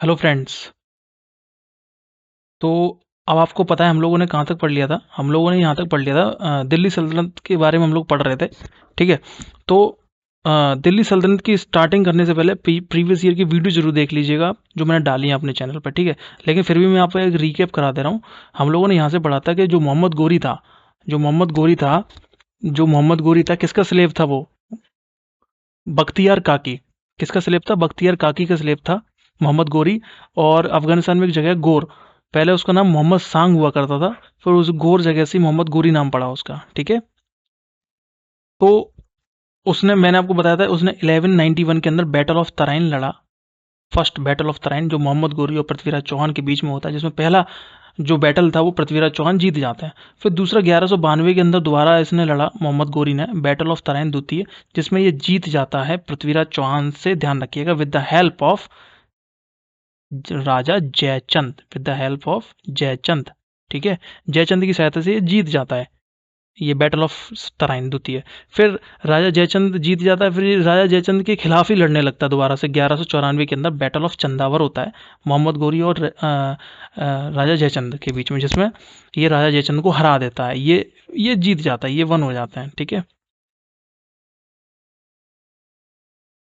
Hello friends. तो अब आपको पता है हम लोगों ने कहाँ तक पढ़ लिया था। हम लोगों ने यहाँ तक पढ़ लिया था, दिल्ली सल्तनत के बारे में हम लोग पढ़ रहे थे। ठीक है। तो दिल्ली सल्तनत की स्टार्टिंग करने से पहले प्रीवियस ईयर की वीडियो जरूर देख लीजिएगा आप, जो मैंने डाली है अपने चैनल पर। ठीक है। लेकिन फिर भी मैं आपको एक रीकैप करा दे रहा हूँ। हम लोगों ने यहाँ से पढ़ा था कि जो मोहम्मद गोरी था किसका स्लेव था वो? बख्तियार काकी। किसका स्लेब था? बख्तियार काकी का स्लेब था मोहम्मद गोरी। और अफगानिस्तान में एक जगह है गोर। पहले उसका नाम मोहम्मद सांग हुआ करता था, फिर उस गोर जगह से मोहम्मद गोरी नाम पड़ा उसका। ठीक है। तो उसने, मैंने आपको बताया था, उसने 1191 के अंदर बैटल ऑफ तराइन लड़ा। फर्स्ट बैटल ऑफ तराइन, जो मोहम्मद गोरी और पृथ्वीराज चौहान के बीच में होता है, जिसमें पहला जो बैटल था वो पृथ्वीराज चौहान जीत जाते हैं। फिर दूसरा 1192 के अंदर दोबारा इसने लड़ा मोहम्मद गोरी ने, बैटल ऑफ तराइन द्वितीय, जिसमें ये जीत जाता है पृथ्वीराज चौहान से, ध्यान रखिएगा, with the help of Raja Jaichand, with the help of Jaichand. ठीक है। जयचंद की सहायता से ये जीत जाता है, ये बैटल ऑफ तराइन द्वितीय। फिर राजा जयचंद जीत जाता है, फिर राजा जयचंद के खिलाफ ही लड़ने लगता है दोबारा से। 1194 के अंदर बैटल ऑफ चंदावर होता है मोहम्मद गोरी और राजा जयचंद के बीच में, जिसमें ये राजा जयचंद को हरा देता है। ये जीत जाता है, ये वन हो जाता है। ठीक है।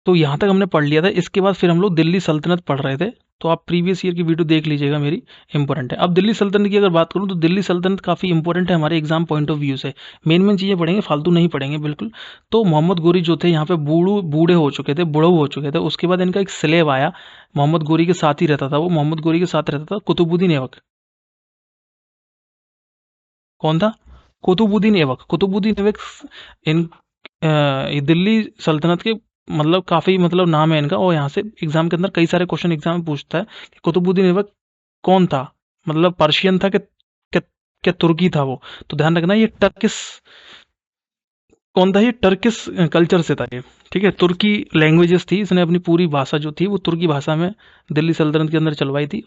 तो यहाँ तक हमने पढ़ लिया था। इसके बाद फिर हम लोग दिल्ली सल्तनत पढ़ रहे थे, तो आप प्रीवियस ईयर की वीडियो देख लीजिएगा मेरी, इंपॉर्टेंट है। अब दिल्ली सल्तनत की अगर बात करूँ तो दिल्ली सल्तनत काफ़ी इंपॉर्टेंट है हमारे एग्जाम पॉइंट ऑफ व्यू से। मेन चीज़ें पढ़ेंगे, फालतू नहीं पढ़ेंगे बिल्कुल। तो मोहम्मद गोरी जो थे यहाँ पे बूढ़े हो चुके थे, बुढ़ऊ हो चुके थे। उसके बाद इनका एक स्लेव आया, मोहम्मद गोरी के साथ ही रहता था वो, मोहम्मद गोरी के साथ रहता था कुतुबुद्दीन ऐबक। कौन था? कुतुबुद्दीन ऐबक। कुतुबुद्दीन ऐबक इन ये दिल्ली सल्तनत के, मतलब काफ़ी, मतलब नाम है इनका। और यहाँ से एग्जाम के अंदर कई सारे क्वेश्चन एग्जाम में पूछता है कि कुतुबुद्दीन ऐबक कौन था, मतलब पर्शियन था कि तुर्की था वो। तो ध्यान रखना, ये टर्किस कौन था? ये टर्किस कल्चर से था ये। ठीक है। तुर्की लैंग्वेजेस थी, इसने अपनी पूरी भाषा जो थी वो तुर्की भाषा में दिल्ली सल्तनत के अंदर चलवाई थी।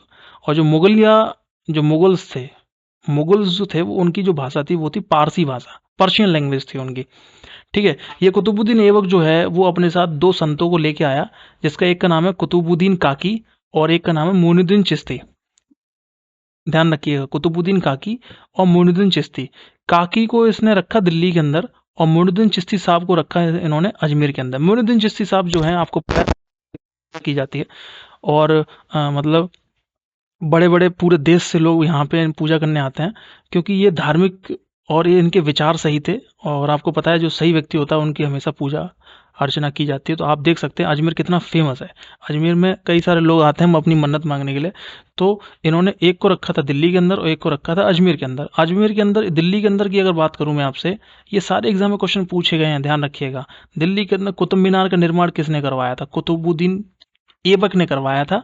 और जो मुगल्स थे, मुगल्स जो थे वो, उनकी जो भाषा थी वो थी पारसी भाषा, पर्शियन लैंग्वेज थी उनकी। ठीक है। ये कुतुबुद्दीन ऐबक जो है वो अपने साथ दो संतों को लेके आया, जिसका एक का नाम है कुतुबुद्दीन काकी और एक का नाम है मोइनुद्दीन चिश्ती। ध्यान रखिएगा, कुतुबुद्दीन काकी और मोइनुद्दीन चिश्ती। काकी को इसने रखा दिल्ली के अंदर, और मोइनुद्दीन चिश्ती साहब को रखा है इन्होंने अजमेर के अंदर। मोइनुद्दीन चिश्ती साहब जो हैं, आपको पता की जाती है। और मतलब बड़े बड़े पूरे देश से लोग यहाँ पे पूजा करने आते हैं, क्योंकि ये धार्मिक और ये इनके विचार सही थे। और आपको पता है जो सही व्यक्ति होता है उनकी हमेशा पूजा अर्चना की जाती है। तो आप देख सकते हैं अजमेर कितना फेमस है। अजमेर में कई सारे लोग आते हैं अपनी मन्नत मांगने के लिए। तो इन्होंने एक को रखा था दिल्ली के अंदर और एक को रखा था अजमेर के अंदर। अजमेर के अंदर, दिल्ली के अंदर की अगर बात करूं मैं आपसे, ये सारे एग्जाम में क्वेश्चन पूछे गए हैं, ध्यान रखिएगा। दिल्ली के अंदर कुतुब मीनार का निर्माण किसने करवाया था? कुतुबुद्दीन ऐबक ने करवाया था।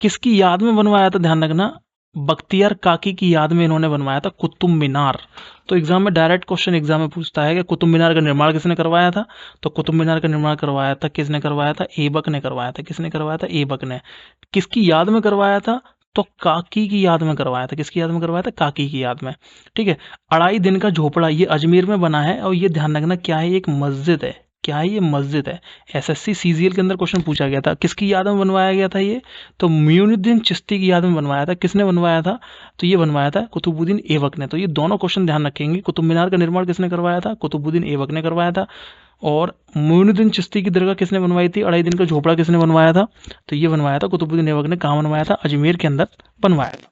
किसकी याद में बनवाया था? ध्यान रखना, बख्तियार काकी की याद में इन्होंने बनवाया था कुतुब मीनार। तो एग्जाम में डायरेक्ट क्वेश्चन एग्जाम में पूछता है कि कुतुब मीनार का निर्माण किसने करवाया था? तो कुतुब मीनार का निर्माण करवाया था, किसने करवाया था? ऐबक ने करवाया था। किसने करवाया था? ऐबक ने। किसकी याद में करवाया था? तो काकी की याद में करवाया था। किसकी याद में करवाया था? काकी की याद में। ठीक है। अढ़ाई दिन का झोपड़ा, ये अजमेर में बना है। और ये ध्यान रखना क्या है, एक मस्जिद है। क्या है? ये मस्जिद है। एसएससी सीजीएल के अंदर क्वेश्चन पूछा गया था, किसकी याद में बनवाया गया था ये? तो मुइनुद्दीन चिश्ती की याद में बनवाया था। किसने बनवाया था? तो ये बनवाया था कुतुबुद्दीन ऐबक ने। तो ये दोनों क्वेश्चन ध्यान रखेंगे। कुतुब मीनार का निर्माण किसने करवाया था? कुतुबुद्दीन ऐबक ने करवाया था। और मुइनुद्दीन चिश्ती की दरगाह किसने बनवाई थी? अढ़ाई दिन का झोपड़ा किसने बनवाया था? तो ये बनवाया था कुतुबुद्दीन ऐबक ने। कहाँ बनवाया था? अजमेर के अंदर बनवाया था।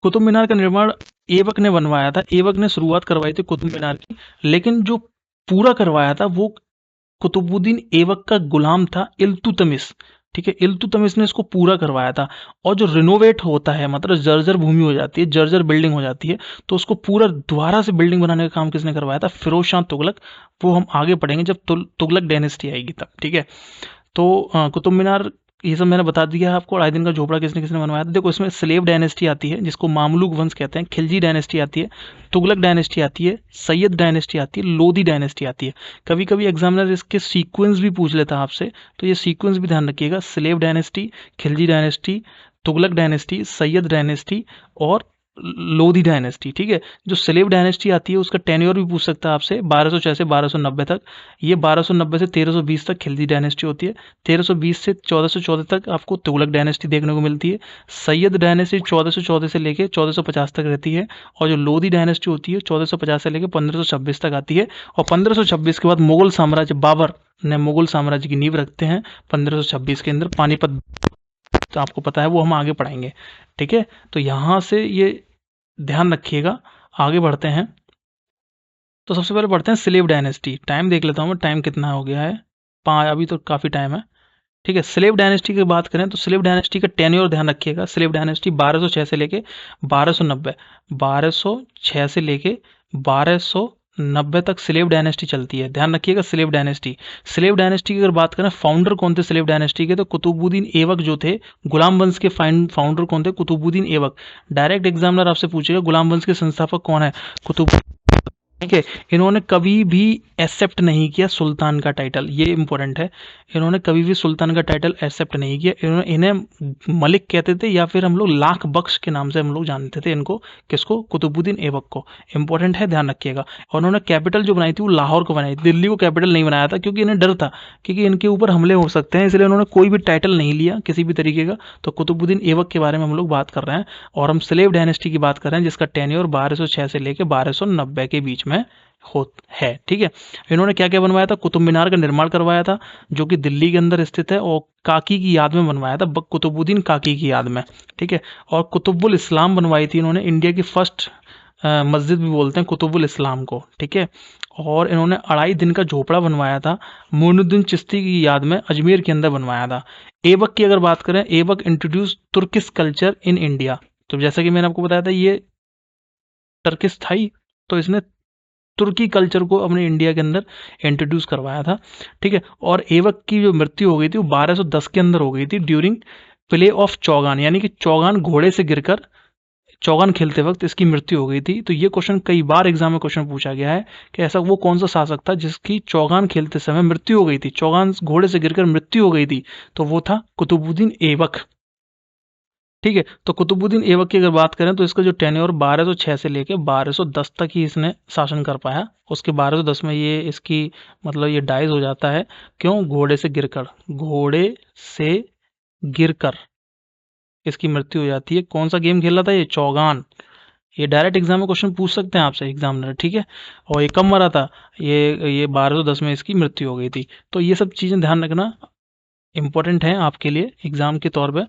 कुतुब मीनार का निर्माण ऐबक ने बनवाया था। ऐबक ने शुरुआत करवाई थी कुतुब मीनार की, लेकिन जो पूरा करवाया था वो कुतुबुद्दीन ऐबक का गुलाम था इल्तुतमिश। ठीक है। इल्तुतमिश ने इसको पूरा करवाया था। और जो रिनोवेट होता है, मतलब जर्जर भूमि हो जाती है, जर्जर बिल्डिंग हो जाती है, तो उसको पूरा दोबारा से बिल्डिंग बनाने का काम किसने करवाया था? फिरोज शाह तुगलक। वो हम आगे पढ़ेंगे जब तुगलक डायनेस्टी आएगी तब। ठीक है। तो कुतुब मीनार, ये सब मैंने बता दिया है आपको। अढ़ाई दिन का झोपड़ा किसने किसने बनवाया था? देखो, इसमें स्लेव डायनेस्टी आती है जिसको मामलुक वंश कहते हैं, खिलजी डायनेस्टी आती है, तुगलक डायनेस्टी आती है, सैयद डायनेस्टी आती है, लोधी डायनेस्टी आती है। कभी कभी एग्जामिनर इसके सीक्वेंस भी पूछ लेता है आपसे, तो ये सीक्वेंस भी ध्यान रखिएगा। Slave dynasty, Khilji dynasty, Tughlaq dynasty, Syed dynasty और लोधी डायनेस्टी, ठीक है। जो स्लेव डायनेस्टी आती है उसका टेन्योर भी पूछ सकता है आपसे, 1206 से 1290 तक। ये 1290 से 1320 तक खिलजी डायनेस्टी होती है। 1320 से 1414 तक आपको तुगलक डायनेस्टी देखने को मिलती है। सैयद डायनेस्टी 1414 से लेके 1450 तक रहती है। और जो लोधी डायनेस्टी होती है 1450 से लेके 1526 तक आती है। और 1526 के बाद मुगल साम्राज्य, बाबर ने मुगल साम्राज्य की नींव रखते हैं 1526 के अंदर। पानीपत तो आपको पता है, वो हम आगे पढ़ाएंगे, ठीक है। तो यहाँ से ये ध्यान रखिएगा। आगे बढ़ते हैं। तो सबसे पहले पढ़ते हैं स्लेव डायनेस्टी। टाइम देख लेता हूँ मैं, टाइम कितना हो गया है। अभी तो काफ़ी टाइम है, ठीक है। स्लेव डायनेस्टी की बात करें तो स्लेव डायनेस्टी का टेन्योर ध्यान रखिएगा। स्लेव डायनेस्टी 1206 से लेके 1290, 1206 से लेके 1290 तक स्लेव डायनेस्टी चलती है। ध्यान रखिएगा स्लेव डायनेस्टी। स्लेव डायनेस्टी की अगर बात करें, फाउंडर कौन थे स्लेव डायनेस्टी के, तो कुतुबुद्दीन ऐबक जो थे। गुलाम वंश के फाउंडर कौन थे, कुतुबुद्दीन ऐबक। डायरेक्ट एग्जामिनर आपसे पूछेगा गुलाम वंश के संस्थापक कौन है, कुतुब, ठीक है। इन्होंने कभी भी एक्सेप्ट नहीं किया सुल्तान का टाइटल, ये इंपॉर्टेंट है। इन्होंने कभी भी सुल्तान का टाइटल एक्सेप्ट नहीं किया। इन्हें मलिक कहते थे, या फिर हम लोग लाख बख्श के नाम से हम लोग जानते थे इनको। किसको, कुतुबुद्दीन ऐबक को। इंपॉर्टेंट है, ध्यान रखिएगा। और उन्होंने कैपिटल जो बनाई थी वो लाहौर को बनाई थी, दिल्ली को कैपिटल नहीं बनाया था, क्योंकि इन्हें डर था क्योंकि इनके ऊपर हमले हो सकते हैं, इसलिए उन्होंने कोई भी टाइटल नहीं लिया किसी भी तरीके का। तो कुतुबुद्दीन ऐबक के बारे में हम लोग बात कर रहे हैं, और हम स्लेव डायनेस्टी की बात कर रहे हैं, जिसका टेन्योर 1206 से लेकर 1290 के बीच में है, ठीक है। इन्होंने क्या क्या बनवाया था, कुतुब मीनार का निर्माण करवाया था, जो कि दिल्ली के अंदर स्थित है, और काकी की याद में बनवाया था, कुतुबुद्दीन काकी की याद में, ठीक है। और कुतुबुल इस्लाम बनवाई थी इन्होंने, इंडिया की फर्स्ट मस्जिद भी बोलते हैं कुतुबुल इस्लाम को, ठीक है। और इन्होंने 2.5 दिन का झोपड़ा बनवाया था, मोइनुद्दीन चिश्ती की याद में, अजमेर के अंदर बनवाया था। ऐबक की अगर बात करें, Aibak introduce Turkish culture in India. तो जैसा कि मैंने आपको बताया था, ये टर्किश था ही, तो इसने तुर्की कल्चर को अपने इंडिया के अंदर इंट्रोड्यूस करवाया था, ठीक है। और ऐबक की जो मृत्यु हो गई थी वो 1210 के अंदर हो गई थी, ड्यूरिंग प्ले ऑफ चौगान, यानी कि चौगान घोड़े से गिरकर चौगान खेलते वक्त इसकी मृत्यु हो गई थी। तो ये क्वेश्चन कई बार एग्जाम में क्वेश्चन पूछा गया है कि ऐसा वो कौन सा शासक था जिसकी चौगान खेलते समय मृत्यु हो गई थी, चौगान घोड़े से गिरकर मृत्यु हो गई थी। तो वो था कुतुबुद्दीन ऐबक, ठीक है। तो कुतुबुद्दीन ऐबक की अगर बात करें तो इसका जो टेन्योर 1206 से लेके 1210 तक ही इसने शासन कर पाया। उसके 1210 में ये इसकी मतलब ये डाइज हो जाता है। क्यों, घोड़े से गिरकर, घोड़े से गिरकर इसकी मृत्यु हो जाती है। कौन सा गेम खेला था ये, चौगान। ये डायरेक्ट एग्जाम में क्वेश्चन पूछ सकते हैं आपसे एग्जामिनर, ठीक है। और ये कब मरा था, ये 1210 में इसकी मृत्यु हो गई थी। तो ये सब चीज़ें ध्यान रखना इंपॉर्टेंट है आपके लिए एग्जाम के तौर पर,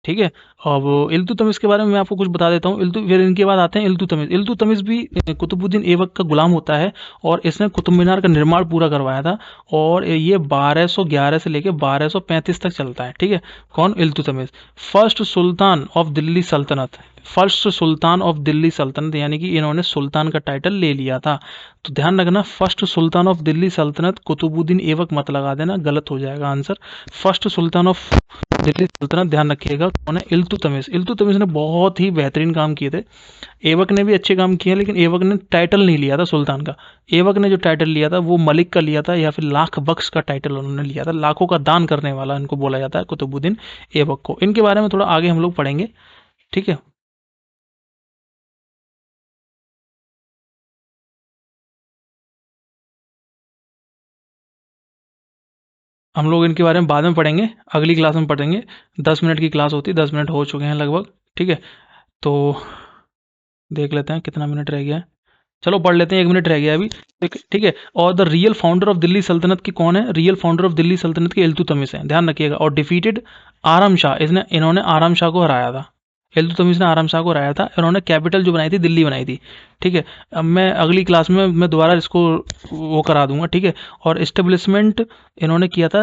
ठीक है। अब इल्तुतमिश के बारे में मैं आपको कुछ बता देता हूँ। फिर इनके बाद आते हैं इल्तुतमिश। इल्तुतमिश भी कुतुबुद्दीन ऐबक का गुलाम होता है, और इसने कुतुब मीनार का निर्माण पूरा करवाया था, और ये 1211 से लेकर 1235 तक चलता है, ठीक है। कौन, Iltutmish. First sultan of Delhi सल्तनत, फर्स्ट सुल्तान ऑफ दिल्ली सल्तनत, यानी कि इन्होंने सुल्तान का टाइटल ले लिया था। तो ध्यान रखना, फर्स्ट सुल्तान ऑफ दिल्ली सल्तनत कुतुबुद्दीन ऐबक मत लगा देना, गलत हो जाएगा answer. First sultan of Delhi सल्तनत ध्यान रखिएगा कौन है, इल्तुतमिश। इल्तुतमिश ने बहुत ही बेहतरीन काम किए थे। ऐबक ने भी अच्छे काम किए, लेकिन ऐबक ने टाइटल नहीं लिया था सुल्तान का। ऐबक ने जो टाइटल लिया था वो मलिक का लिया था, या फिर लाख बख्श का टाइटल उन्होंने लिया था। लाखों का दान करने वाला इनको बोला जाता है कुतुबुद्दीन ऐबक को। इनके बारे में थोड़ा आगे हम लोग पढ़ेंगे, ठीक है। हम लोग इनके बारे में बाद में पढ़ेंगे, अगली क्लास में पढ़ेंगे। 10 मिनट की क्लास होती है, 10 मिनट हो चुके हैं लगभग, ठीक है। तो देख लेते हैं कितना मिनट रह गया है। चलो पढ़ लेते हैं, 1 मिनट रह गया है अभी, ठीक है। और the real founder of Delhi सल्तनत की कौन है, रियल फाउंडर ऑफ दिल्ली सल्तनत के इल्तुतमिश है, ध्यान रखिएगा। और डिफीटेड आराम शाह, इन्होंने आराम शाह को हराया था। इल्तुतमिश ने आराम शाह को हराया था। इन्होंने कैपिटल जो बनाई थी दिल्ली बनाई थी, ठीक है। अब मैं अगली क्लास में मैं दोबारा इसको वो करा दूंगा, ठीक है। और इस्टेब्लिशमेंट इन्होंने किया था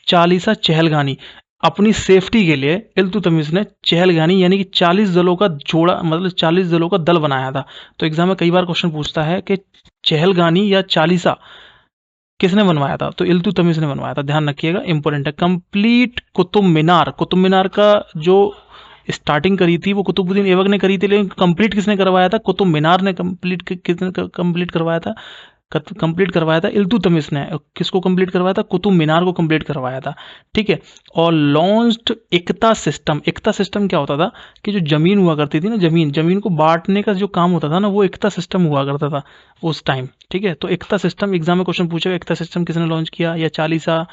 चालीसा चहलगानी। अपनी सेफ्टी के लिए इल्तुतमिश ने चहलगानी यानी कि 40 दलों का जोड़ा, मतलब 40 दलों का दल बनाया था। तो एग्जाम में कई बार क्वेश्चन पूछता है कि चहलगानी या चालीसा किसने बनवाया था, तो इल्तुतमिश ने बनवाया था, ध्यान रखिएगा, इंपॉर्टेंट है। कंप्लीट कुतुब मीनार, कुतुब मीनार का जो स्टार्टिंग करी थी वो कुतुबुद्दीन ऐबक ने करी थी, लेकिन कंप्लीट किसने करवाया था, कुतुब मीनार ने कंप्लीट किसने कंप्लीट करवाया था, कंप्लीट करवाया था इल्तुतमिश ने। किसको कंप्लीट करवाया था? कुतुब मीनार को कंप्लीट करवाया था, ठीक है। और लॉन्च्ड एकता सिस्टम। एकता सिस्टम क्या होता था कि जो जमीन हुआ करती थी ना, जमीन को बांटने का जो काम होता था ना, वो एकता सिस्टम हुआ करता था उस टाइम, ठीक है। तो एकता सिस्टम एग्जाम में क्वेश्चन पूछेगा, एकता सिस्टम किसने लॉन्च किया, या चालीसा